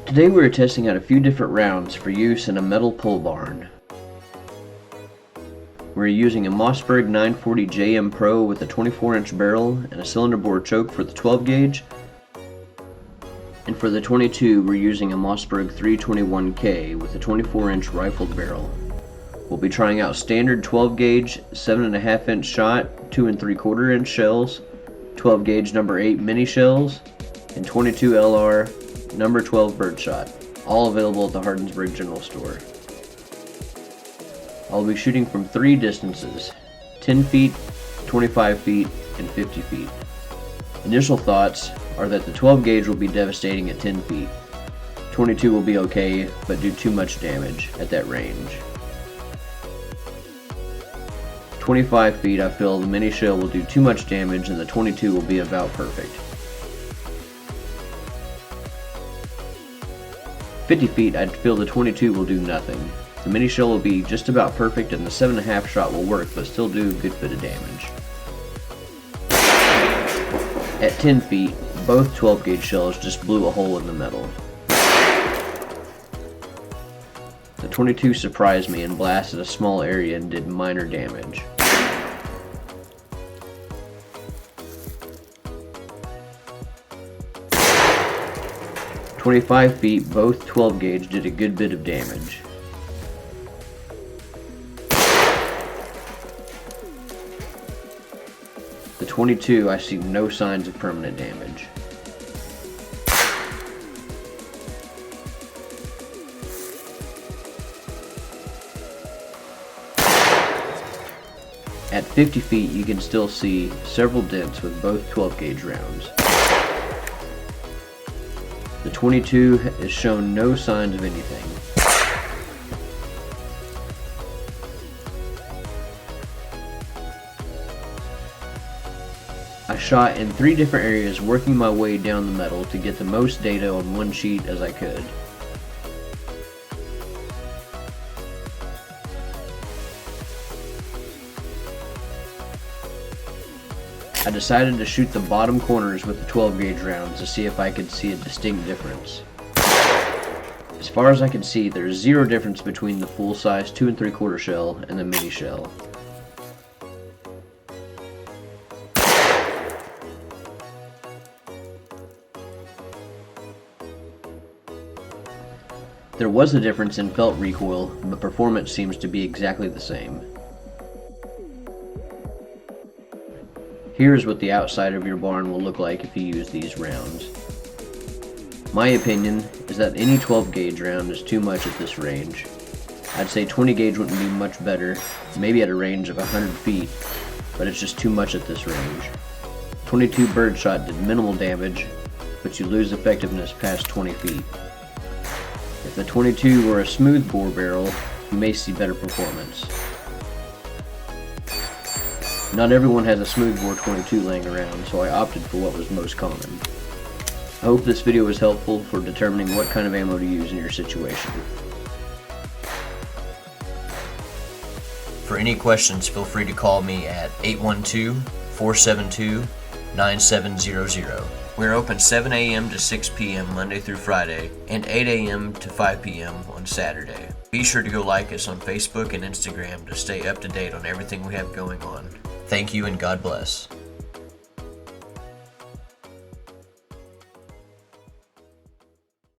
Today we are testing out a few different rounds for use in a metal pole barn. We're using a Mossberg 940 JM Pro with a 24-inch barrel and a cylinder bore choke for the 12 gauge. And for the 22, we're using a Mossberg 321K with a 24-inch rifled barrel. We'll be trying out standard 12 gauge, 7.5-inch shot, 2 3/4 inch shells, 12 gauge number 8 mini shells, and 22 LR number 12 birdshot, all available at the Hardinsburg General Store. I'll be shooting from 3 distances, 10 feet, 25 feet, and 50 feet. Initial thoughts are that the 12 gauge will be devastating at 10 feet. 22 will be okay, but do too much damage at that range. 25 feet, I feel the mini shell will do too much damage and the 22 will be about perfect. 50 feet, I feel the 22 will do nothing. The mini shell will be just about perfect and the 7.5 shot will work but still do a good bit of damage. At 10 feet, both 12 gauge shells just blew a hole in the metal. The 22 surprised me and blasted a small area and did minor damage. At 25 feet, both 12 gauge did a good bit of damage. The 22, I see no signs of permanent damage. At 50 feet, you can still see several dents with both 12 gauge rounds. The 22 has shown no signs of anything. I shot in 3 different areas, working my way down the metal to get the most data on one sheet as I could. I decided to shoot the bottom corners with the 12 gauge rounds to see if I could see a distinct difference. As far as I can see, there's zero difference between the full-size 2 3/4 shell and the mini shell. There was a difference in felt recoil, but performance seems to be exactly the same. Here's what the outside of your barn will look like if you use these rounds. My opinion is that any 12 gauge round is too much at this range. I'd say 20 gauge wouldn't be much better, maybe at a range of 100 feet, but it's just too much at this range. 22 birdshot did minimal damage, but you lose effectiveness past 20 feet. If the 22 were a smooth bore barrel, you may see better performance. Not everyone has a smooth bore 22 laying around, so I opted for what was most common. I hope this video was helpful for determining what kind of ammo to use in your situation. For any questions, feel free to call me at 812-472-9700. We're open 7 a.m. to 6 p.m. Monday through Friday, and 8 a.m. to 5 p.m. on Saturday. Be sure to go like us on Facebook and Instagram to stay up to date on everything we have going on. Thank you and God bless.